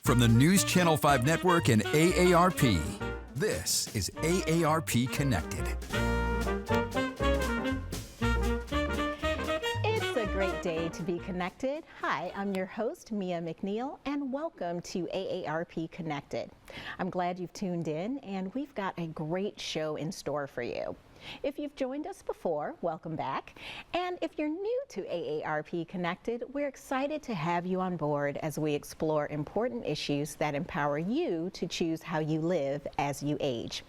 From the News Channel 5 Network and AARP, this is AARP Connected. It's a great day to be connected. Hi, I'm your host, Mia McNeil, and welcome to AARP Connected. I'm glad you've tuned in, and we've got a great show in store for you. If you've joined us before, welcome back. And if you're new to AARP Connected, we're excited to have you on board as we explore important issues that empower you to choose how you live as you age.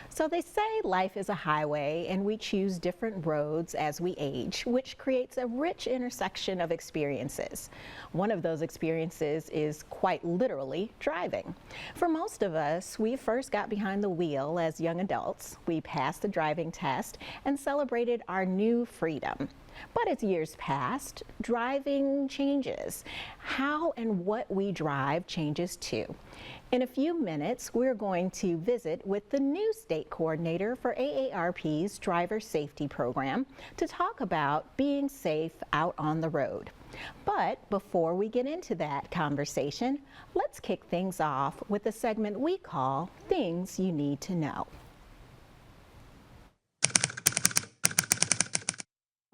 So they say life is a highway and we choose different roads as we age, which creates a rich intersection of experiences. One of those experiences is quite literally driving. For most of us, we first got behind the wheel as young adults. We passed the driving test and celebrated our new freedom. But as years passed, driving changes. How and what we drive changes too. In a few minutes, we're going to visit with the new state coordinator for AARP's Driver Safety program to talk about being safe out on the road. But before we get into that conversation, let's kick things off with a segment we call Things You Need to Know.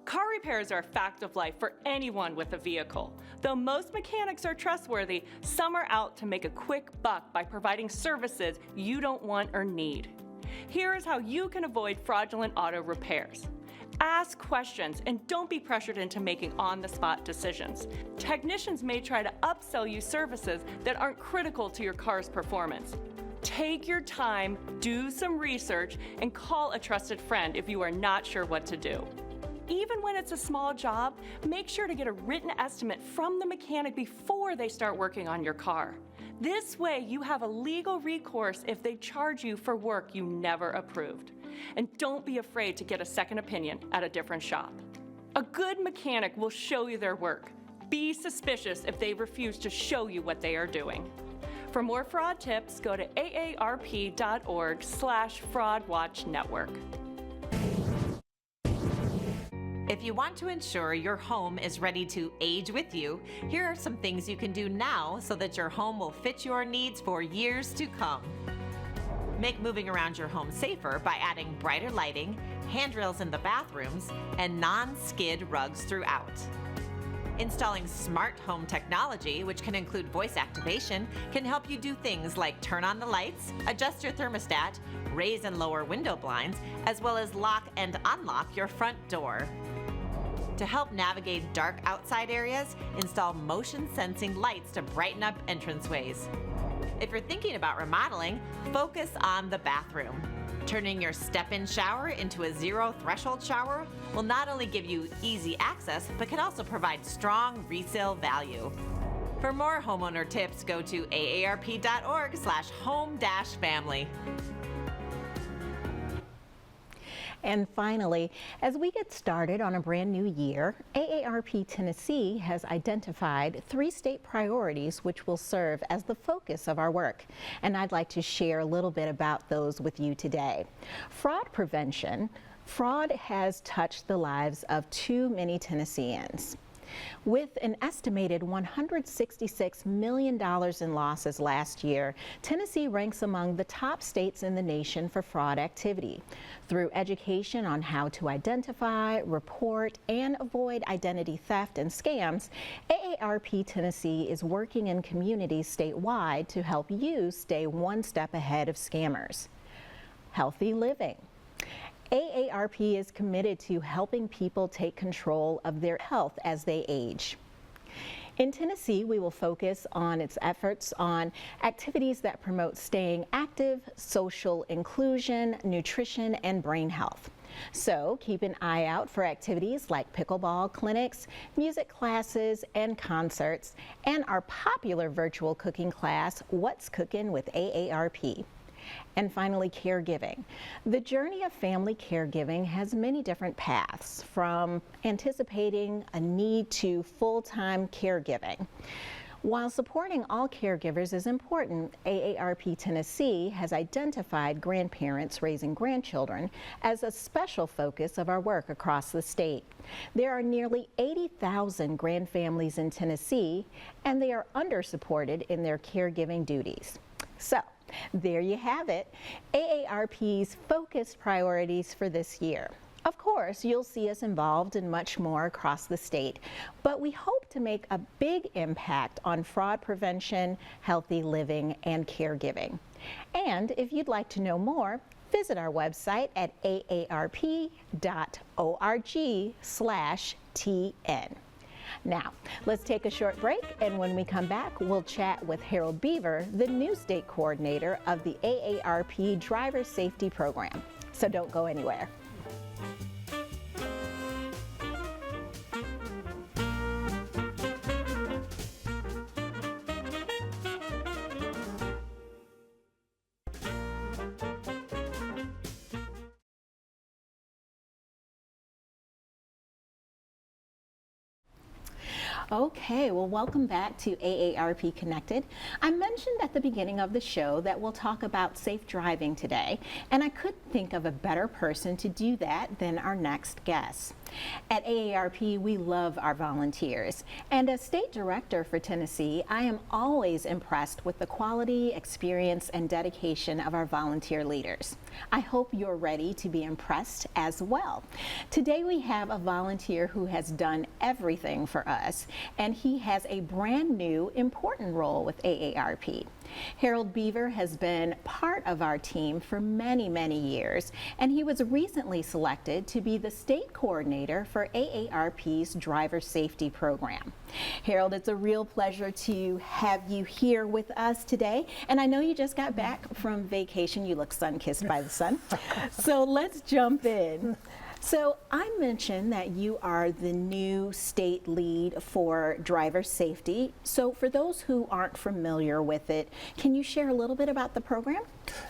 Car repairs are a fact of life for anyone with a vehicle. Though most mechanics are trustworthy, some are out to make a quick buck by providing services you don't want or need. Here is how you can avoid fraudulent auto repairs. Ask questions and don't be pressured into making on-the-spot decisions. Technicians may try to upsell you services that aren't critical to your car's performance. Take your time, do some research, and call a trusted friend if you are not sure what to do. Even when it's a small job, make sure to get a written estimate from the mechanic before they start working on your car. This way, you have a legal recourse if they charge you for work you never approved. And don't be afraid to get a second opinion at a different shop. A good mechanic will show you their work. Be suspicious if they refuse to show you what they are doing. For more fraud tips, go to aarp.org/fraudwatchnetwork. If you want to ensure your home is ready to age with you, here are some things you can do now so that your home will fit your needs for years to come. Make moving around your home safer by adding brighter lighting, handrails in the bathrooms, and non-skid rugs throughout. Installing smart home technology, which can include voice activation, can help you do things like turn on the lights, adjust your thermostat, raise and lower window blinds, as well as lock and unlock your front door. To help navigate dark outside areas, install motion sensing lights to brighten up entranceways. If you're thinking about remodeling, focus on the bathroom. Turning your step-in shower into a zero-threshold shower will not only give you easy access, but can also provide strong resale value. For more homeowner tips, go to aarp.org/home-family. And finally, as we get started on a brand new year, AARP Tennessee has identified 3 state priorities which will serve as the focus of our work. And I'd like to share a little bit about those with you today. Fraud prevention. Fraud has touched the lives of too many Tennesseans. With an estimated $166 million in losses last year, Tennessee ranks among the top states in the nation for fraud activity. Through education on how to identify, report, and avoid identity theft and scams, AARP Tennessee is working in communities statewide to help you stay one step ahead of scammers. Healthy living. AARP is committed to helping people take control of their health as they age. In Tennessee, we will focus on its efforts on activities that promote staying active, social inclusion, nutrition, and brain health. So keep an eye out for activities like pickleball clinics, music classes, and concerts, and our popular virtual cooking class, What's Cookin' with AARP. And finally, caregiving. The journey of family caregiving has many different paths, from anticipating a need to full-time caregiving. While supporting all caregivers is important, AARP Tennessee has identified grandparents raising grandchildren as a special focus of our work across the state. There are nearly 80,000 grandfamilies in Tennessee, and they are undersupported in their caregiving duties. So, there you have it, AARP's focused priorities for this year. Of course, you'll see us involved in much more across the state, but we hope to make a big impact on fraud prevention, healthy living, and caregiving. And if you'd like to know more, visit our website at aarp.org/TN. Now, let's take a short break, and when we come back, we'll chat with Harold Beaver, the new state coordinator of the AARP Driver Safety Program. So don't go anywhere. Okay, well, welcome back to AARP Connected. I mentioned at the beginning of the show that we'll talk about safe driving today, and I couldn't think of a better person to do that than our next guest. At AARP, we love our volunteers, and as state director for Tennessee, I am always impressed with the quality, experience, and dedication of our volunteer leaders. I hope you're ready to be impressed as well. Today we have a volunteer who has done everything for us, and he has a brand new important role with AARP. Harold Beaver has been part of our team for many, many years, and he was recently selected to be the state coordinator for AARP's Driver Safety Program. Harold, it's a real pleasure to have you here with us today, and I know you just got back from vacation. You look sun-kissed by the sun. So let's jump in. So I mentioned that you are the new state lead for driver safety. So for those who aren't familiar with it, can you share a little bit about the program?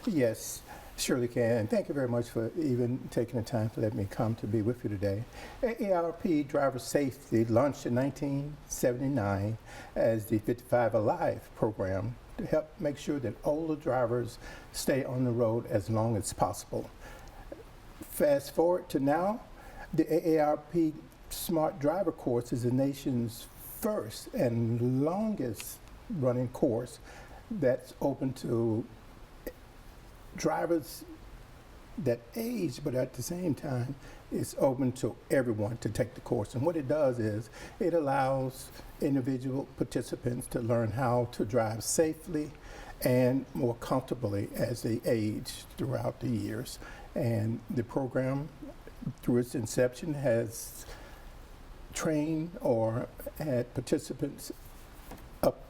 Yes, surely can. And thank you very much for even taking the time to let me come to be with you today. AARP Driver Safety launched in 1979 as the 55 Alive program to help make sure that older drivers stay on the road as long as possible. Fast forward to now, the AARP Smart Driver course is the nation's first and longest running course that's open to drivers that age, but at the same time, it's open to everyone to take the course. And what it does is it allows individual participants to learn how to drive safely and more comfortably as they age throughout the years. And the program, through its inception, has trained or had participants up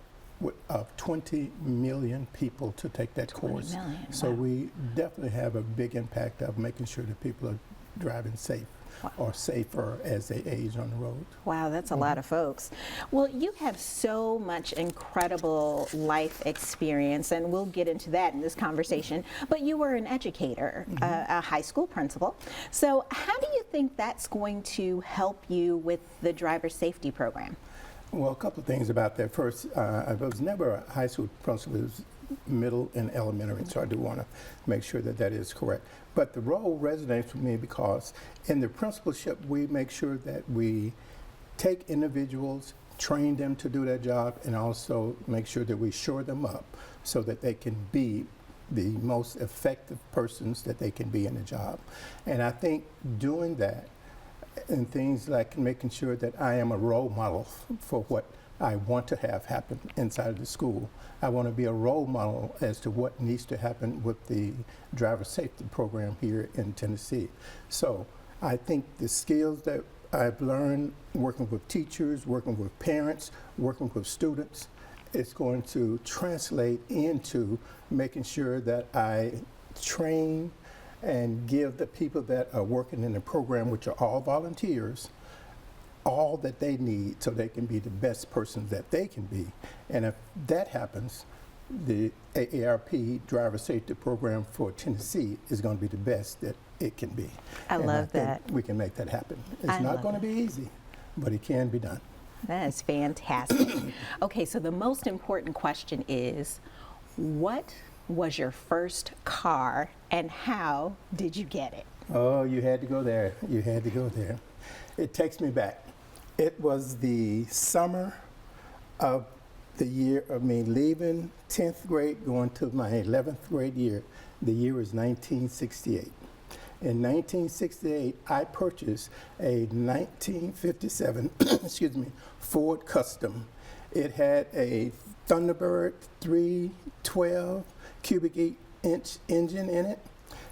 of 20 million people to take that course. Million, so wow. we definitely have a big impact of making sure that people are driving safe. Wow. Or safer as they age on the road. Wow, that's a lot of folks. Well, you have so much incredible life experience, and we'll get into that in this conversation, but you were an educator, a high school principal. So how do you think that's going to help you with the driver safety program? Well, a couple of things about that. First, I was never a high school principal. It was middle and elementary, so I do want to make sure that that is correct. But the role resonates with me because in the principalship, we make sure that we take individuals, train them to do their job, and also make sure that we shore them up so that they can be the most effective persons that they can be in the job. And I think doing that and things like making sure that I am a role model for what I want to have happen inside of the school. I want to be a role model as to what needs to happen with the driver safety program here in Tennessee. So I think the skills that I've learned working with teachers, working with parents, working with students, it's going to translate into making sure that I train and give the people that are working in the program, which are all volunteers, all that they need so they can be the best person that they can be. And if that happens, the AARP Driver Safety Program for Tennessee is going to be the best that it can be. I love think that. we can make that happen. It's not going to be easy, but it can be done. That is fantastic. Okay, so the most important question is, what was your first car and how did you get it? Oh, you had to go there. You had to go there. It takes me back. It was the summer of the year of me leaving 10th grade, going to my 11th grade year. The year was 1968. In 1968, I purchased a 1957, excuse me, Ford Custom. It had a Thunderbird 312 cubic inch engine in it.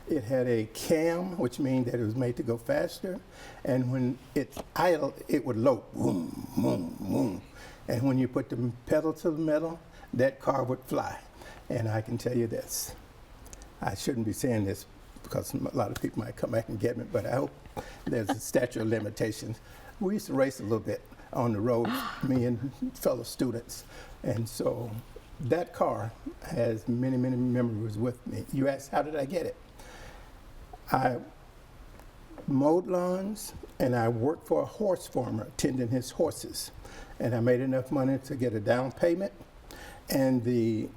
It had a cam, which means that it was made to go faster. And when it's idle, it would low, boom, boom, boom. And when you put the pedal to the metal, that car would fly. And I can tell you this, I shouldn't be saying this because a lot of people might come back and get me, but I hope there's a statute of limitations. We used to race a little bit on the road, me and fellow students. And so that car has many, many memories with me. You asked, how did I get it? I mowed lawns and I worked for a horse farmer, tending his horses. And I made enough money to get a down payment. And the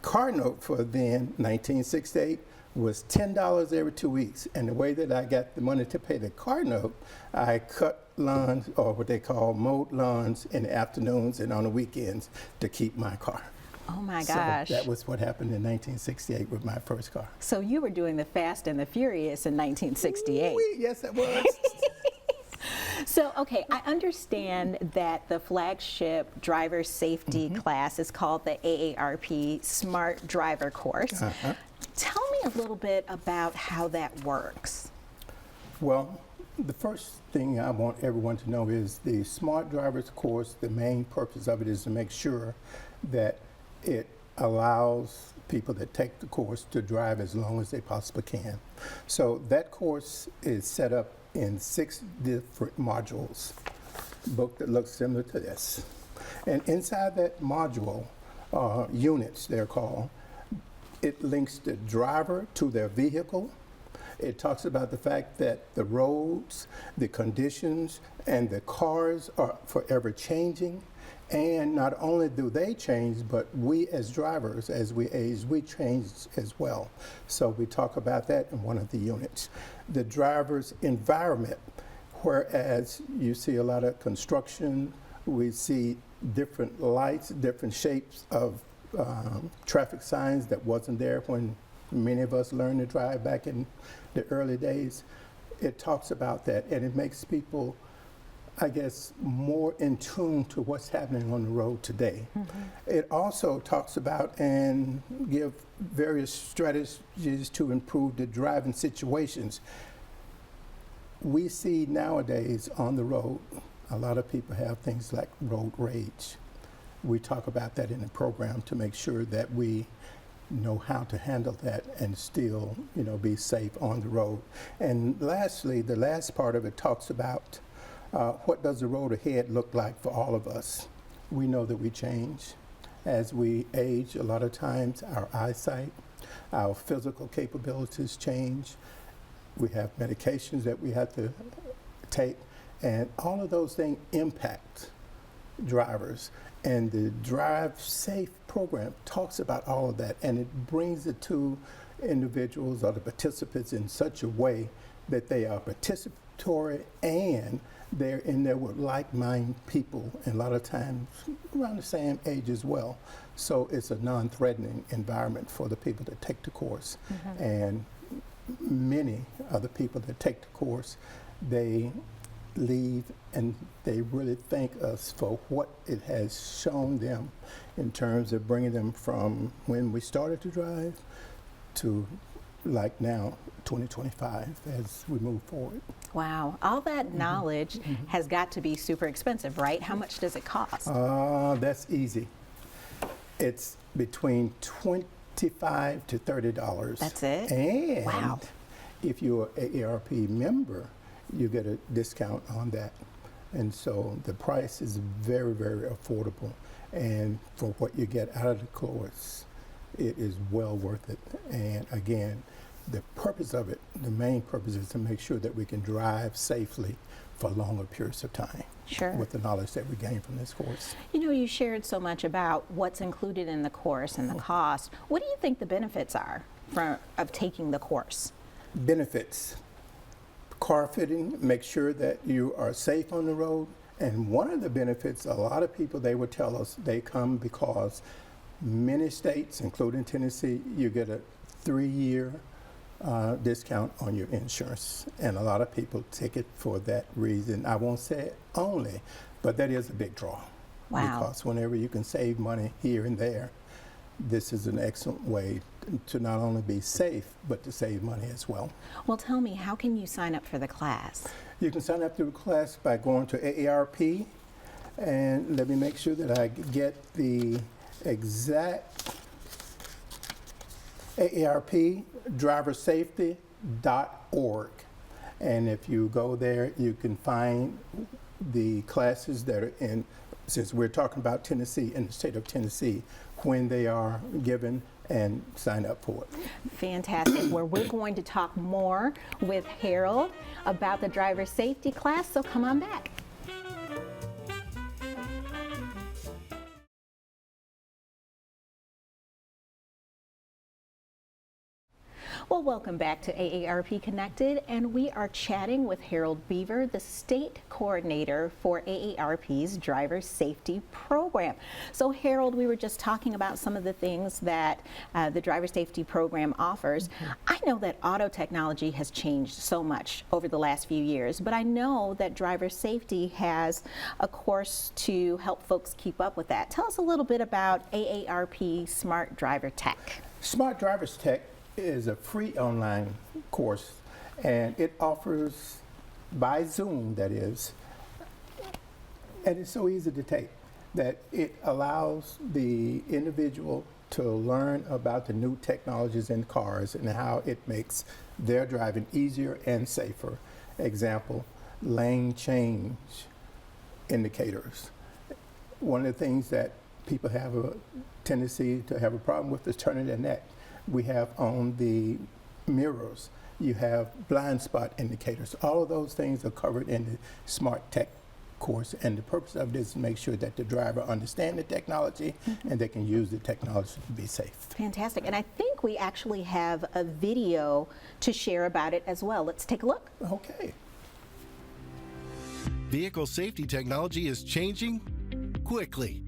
car note for then, 1968, was $10 every 2 weeks. And the way that I got the money to pay the car note, I cut lawns, or what they call mowed lawns, in the afternoons and on the weekends to keep my car. Oh my gosh. So that was what happened in 1968 with my first car. So you were doing the Fast and the Furious in 1968. Ooh-wee, yes, I was. So, okay, I understand that the flagship driver safety class is called the AARP Smart Driver course. Tell me a little bit about how that works. Well, the first thing I want everyone to know is the Smart Drivers course, the main purpose of it is to make sure that it allows people that take the course to drive as long as they possibly can. So that course is set up in 6 different modules, book that looks similar to this. And inside that module, units they're called, it links the driver to their vehicle. It talks about the fact that the roads, the conditions, and the cars are forever changing. And not only do they change, but we as drivers, as we age, we change as well. So we talk about that in one of the units. The driver's environment, whereas you see a lot of construction, we see different lights, different shapes of traffic signs that wasn't there when many of us learned to drive back in the early days. It talks about that, and it makes people, I guess, more in tune to what's happening on the road today. It also talks about and give various strategies to improve the driving situations. We see nowadays on the road, a lot of people have things like road rage. We talk about that in the program to make sure that we know how to handle that and still, be safe on the road. And lastly, the last part of it talks about what does the road ahead look like for all of us? We know that we change. As we age, a lot of times our eyesight, our physical capabilities change. We have medications that we have to take, and all of those things impact drivers. And the Drive Safe program talks about all of that, and it brings it to individuals or the participants in such a way that they are participatory and they're in there with like-minded people, and a lot of times around the same age as well. So it's a non-threatening environment for the people that take the course. And many of the people that take the course, they leave and they really thank us for what it has shown them in terms of bringing them from when we started to drive to like now, 2025, as we move forward. Wow, all that knowledge has got to be super expensive, right? How much does it cost? That's easy. It's between $25 to $30. That's it? And wow. If you're an AARP member, you get a discount on that. And so the price is very, very affordable. And for what you get out of the course, it is well worth it. And again, the purpose of it, the main purpose is to make sure that we can drive safely for longer periods of time. Sure. With the knowledge that we gain from this course. You know, you shared so much about what's included in the course and the cost. What do you think the benefits are of taking the course? Benefits. Car fitting, make sure that you are safe on the road. And one of the benefits, a lot of people, they would tell us they come because many states, including Tennessee, you get a 3-year discount on your insurance. And a lot of people take it for that reason. I won't say it only, but that is a big draw. Wow. Because whenever you can save money here and there, this is an excellent way to not only be safe, but to save money as well. Well, tell me, how can you sign up for the class? You can sign up to the class by going to AARP, and let me make sure that I get the exact AARP Driver Safety.org. And if you go there, you can find the classes that are in, since we're talking about Tennessee, in the state of Tennessee, when they are given, and sign up for it. Fantastic. Where we're going to talk more with Harold about the driver safety class, so come on back. Well, welcome back to AARP Connected, and we are chatting with Harold Beaver, the state coordinator for AARP's Driver Safety Program. So, Harold, we were just talking about some of the things that the Driver Safety Program offers. I know that auto technology has changed so much over the last few years, but I know that Driver Safety has a course to help folks keep up with that. Tell us a little bit about AARP Smart Driver Tech. Smart Drivers Tech is a free online course, and it offers by Zoom, that is, and it's so easy to take that it allows the individual to learn about the new technologies in cars and how it makes their driving easier and safer. Example, lane change indicators. One of the things that people have a tendency to have a problem with is turning their neck. We have on the mirrors, you have blind spot indicators. All of those things are covered in the Smart Tech course, and the purpose of this is to make sure that the driver understands the technology and they can use the technology to be safe. Fantastic. And I think we actually have a video to share about it as well. Let's take a look. Okay. Vehicle safety technology is changing quickly.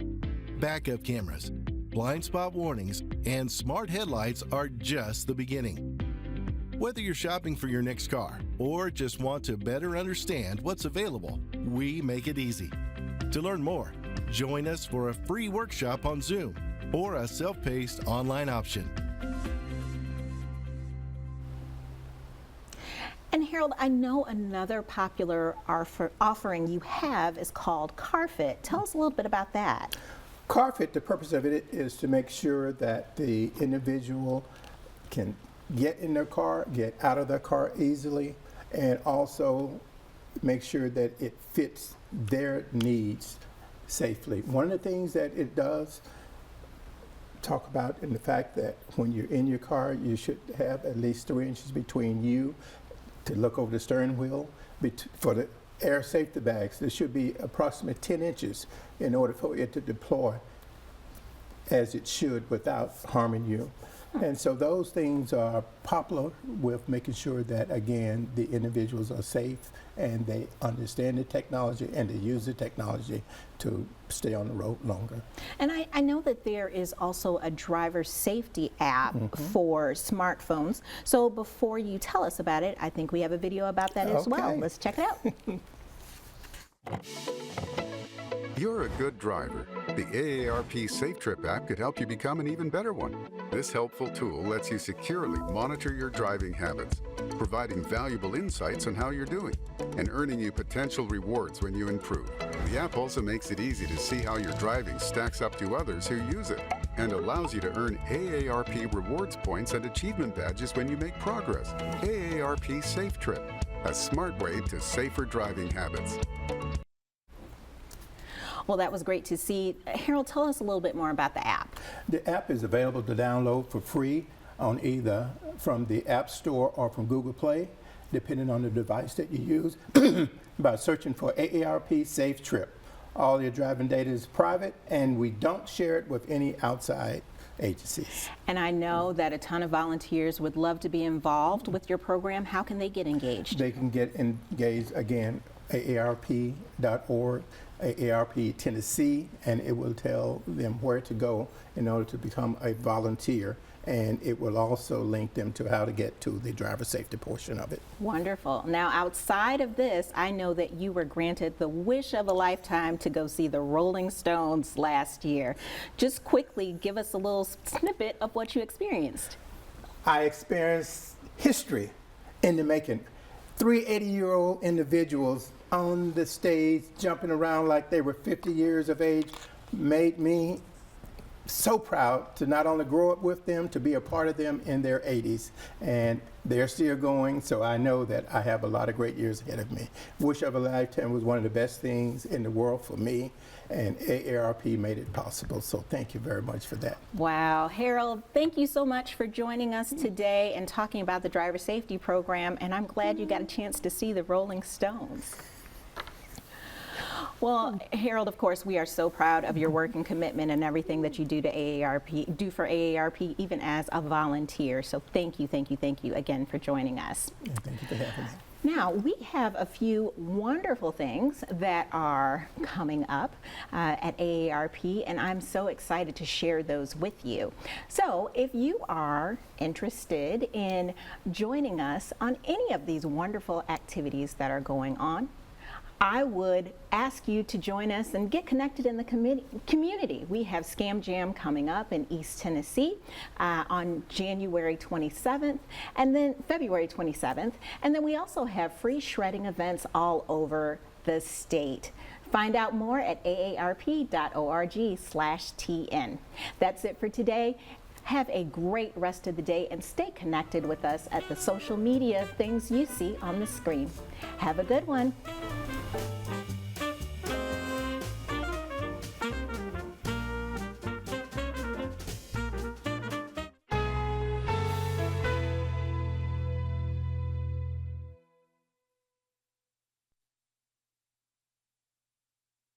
Backup cameras, blind spot warnings, and smart headlights are just the beginning. Whether you're shopping for your next car or just want to better understand what's available, we make it easy. To learn more, join us for a free workshop on Zoom or a self-paced online option. And Harold, I know another popular offering you have is called CarFit. Tell us a little bit about that. CarFit, the purpose of it is to make sure that the individual can get in their car, get out of their car easily, and also make sure that it fits their needs safely. One of the things that it does talk about in the fact that when you're in your car, you should have at least 3 inches between you to look over the steering wheel. For the air safety bags, there should be approximately 10 inches in order for it to deploy as it should without harming you. And so those things are popular with making sure that, again, the individuals are safe and they understand the technology and they use the technology to stay on the road longer. And I know that there is also a driver safety app for smartphones. So before you tell us about it, I think we have a video about that as well. Let's check it out. You're a good driver. The AARP Safe Trip app could help you become an even better one. This helpful tool lets you securely monitor your driving habits, providing valuable insights on how you're doing, and earning you potential rewards when you improve. The app also makes it easy to see how your driving stacks up to others who use it, and allows you to earn AARP rewards points and achievement badges when you make progress. AARP Safe Trip, a smart way to safer driving habits. Well, that was great to see. Harold, tell us a little bit more about the app. The app is available to download for free on either from the App Store or from Google Play. depending on the device that you use, by searching for AARP Safe Trip. All your driving data is private, and we don't share it with any outside agencies. And I know that a ton of volunteers would love to be involved with your program. How can they get engaged? They can get engaged, again, AARP.org, AARP Tennessee, and it will tell them where to go in order to become a volunteer. And it will also link them to how to get to the driver safety portion of it. Wonderful. Now, outside of this, I know that you were granted the wish of a lifetime to go see the Rolling Stones last year. Just quickly give us a little snippet of what you experienced. I experienced history in the making. 3 80-year-old individuals on the stage jumping around like they were 50 years of age made me so proud to not only grow up with them, to be a part of them in their 80s. And they're still going, so I know that I have a lot of great years ahead of me. Wish of a Lifetime was one of the best things in the world for me, and AARP made it possible. So thank you very much for that. Wow. Harold, thank you so much for joining us today and talking about the driver safety program, and I'm glad you got a chance to see the Rolling Stones. Well, Harold, of course, we are so proud of your work and commitment and everything that you do to AARP, for AARP, even as a volunteer. So thank you again for joining us. And thank you for having me. Now, we have a few wonderful things that are coming up at AARP, and I'm so excited to share those with you. So if you are interested in joining us on any of these wonderful activities that are going on, I would ask you to join us and get connected in the community. We have Scam Jam coming up in East Tennessee on January 27th and then February 27th. And then we also have free shredding events all over the state. Find out more at aarp.org/TN. That's it for today. Have a great rest of the day and stay connected with us at the social media things you see on the screen. Have a good one.